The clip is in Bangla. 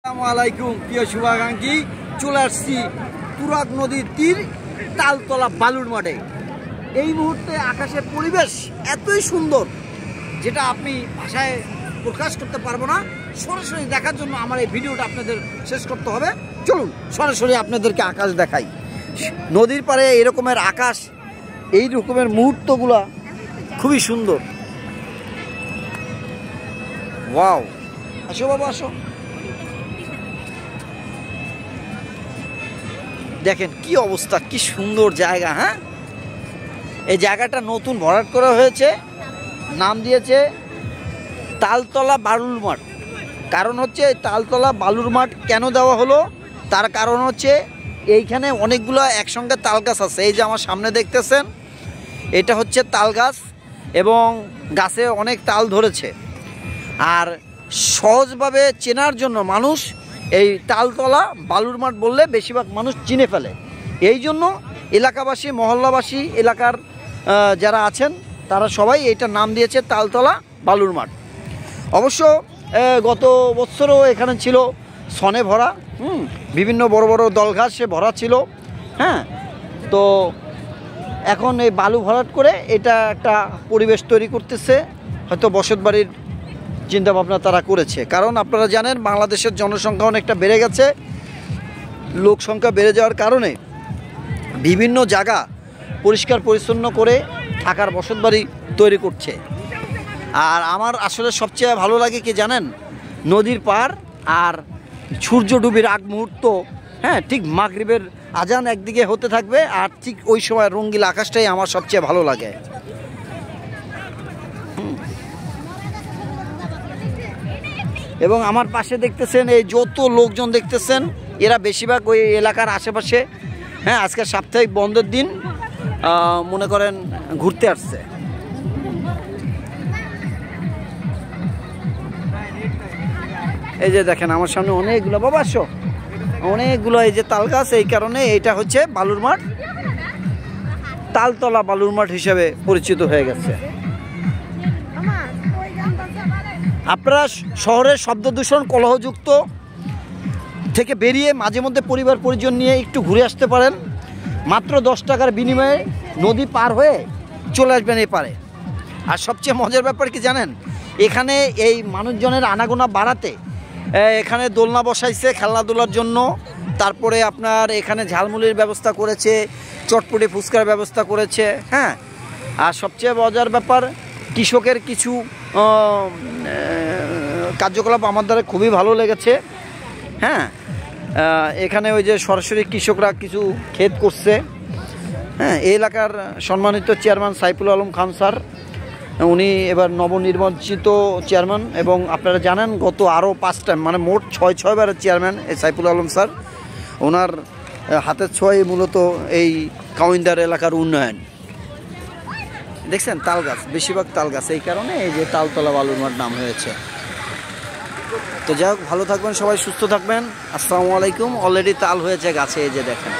আসসালামু আলাইকুম প্রিয় শুভাকাঙ্ক্ষী, চলে আসছি তুরাগ নদীর তীর তালতলা বালুর মাঠে। এই মুহূর্তে আকাশের পরিবেশ এতই সুন্দর যেটা আপনি ভাষায় প্রকাশ করতে পারবো না। সরাসরি দেখার জন্য আমার এই ভিডিওটা আপনাদের শেষ করতে হবে। চলুন সরাসরি আপনাদেরকে আকাশ দেখাই। নদীর পাড়ে এরকমের আকাশ, এই রকমের মুহূর্তগুলা খুবই সুন্দর। ওয়াও, আসো বাবা আসো। দেখেন কি অবস্থা, কি সুন্দর জায়গা। হ্যাঁ, এই জায়গাটা নতুন ভরাট করা হয়েছে, নাম দিয়েছে তালতলা বালুর মাঠ। কারণ হচ্ছে তালতলা বালুর মাঠ কেন দেওয়া হলো, তার কারণ হচ্ছে এইখানে অনেকগুলো একসঙ্গে তাল গাছ আছে। এই যে আমার সামনে দেখতেছেন, এটা হচ্ছে তাল গাছ এবং গাছে অনেক তাল ধরেছে। আর সহজভাবে চেনার জন্য মানুষ এই তালতলা বালুর মাঠ বললে বেশিরভাগ মানুষ চিনে ফেলে। এই জন্য এলাকাবাসী, মহল্লাবাসী, এলাকার যারা আছেন তারা সবাই এইটার নাম দিয়েছে তালতলা বালুর মাঠ। অবশ্য গত বছরও এখানে ছিল সনে ভরা, বিভিন্ন বড় বড় দলঘাসে ভরা ছিল। হ্যাঁ, তো এখন এই বালু ভরাট করে এটা একটা পরিবেশ তৈরি করতেছে, হয়তো বসতবাড়ির চিন্তাভাবনা তারা করেছে। কারণ আপনারা জানেন বাংলাদেশের জনসংখ্যা অনেকটা বেড়ে গেছে। লোক সংখ্যা বেড়ে যাওয়ার কারণে বিভিন্ন জায়গা পরিষ্কার পরিচ্ছন্ন করে থাকার বসতবাড়ি তৈরি করছে। আর আমার আসলে সবচেয়ে ভালো লাগে কি জানেন, নদীর পার আর সূর্য ডুবির আগ মুহূর্ত। হ্যাঁ, ঠিক মাগরিবের আজান একদিকে হতে থাকবে আর ঠিক ওই সময় রঙিন আকাশটাই আমার সবচেয়ে ভালো লাগে। এবং আমার পাশে দেখতেছেন এই যত লোকজন দেখতেছেন, এরা বেশিরভাগ ওই এলাকার আশেপাশে, হ্যাঁ, আজকে সাপ্তাহিক বন্ধের দিন মনে করেন ঘুরতে আসছে। এই যে দেখেন আমার সামনে অনেকগুলো, বাবা আসো, অনেকগুলো এই যে তাল গাছ। এই কারণে এইটা হচ্ছে বালুর মাঠ, তালতলা বালুর মাঠ হিসেবে পরিচিত হয়ে গেছে। আপনারা শহরের শব্দ দূষণ, কলহযুক্ত থেকে বেরিয়ে মাঝে মধ্যে পরিবার পরিজন নিয়ে একটু ঘুরে আসতে পারেন। মাত্র 10 টাকার বিনিময়ে নদী পার হয়ে চলে আসবেন এই পারে। আর সবচেয়ে মজার ব্যাপার কি জানেন, এখানে এই মানুষজনের আনাগোনা বাড়াতে এখানে দোলনা বসাইছে খেলাধুলার জন্য। তারপরে আপনার এখানে ঝালমুড়ির ব্যবস্থা করেছে, চটপটি ফুচকার ব্যবস্থা করেছে। হ্যাঁ, আর সবচেয়ে মজার ব্যাপার, কৃষকের কিছু কার্যকলাপ আমার দ্বারা খুবই ভালো লেগেছে। হ্যাঁ, এখানে ওই যে সরাসরি কৃষকরা কিছু ক্ষেত করছে। হ্যাঁ, এই এলাকার সম্মানিত চেয়ারম্যান সাইফুল আলম খান স্যার, উনি এবার নবনির্বাচিত চেয়ারম্যান। এবং আপনারা জানেন গত আরও 5 টাইম, মানে মোট 6 বারের চেয়ারম্যান এই সাইফুল আলম স্যার। ওনার হাতের ছোঁয়ায় মূলত এই কাউইন্দার এলাকার উন্নয়ন। দেখছেন তাল গাছ, বেশিরভাগ তাল গাছ, এই কারণে এই যে তালতলা বালুর মাঠ নাম হয়েছে। তো যাই হোক, ভালো থাকবেন সবাই, সুস্থ থাকবেন। আসসালামু আলাইকুম। অলরেডি তাল হয়েছে গাছে, এই যে দেখেন।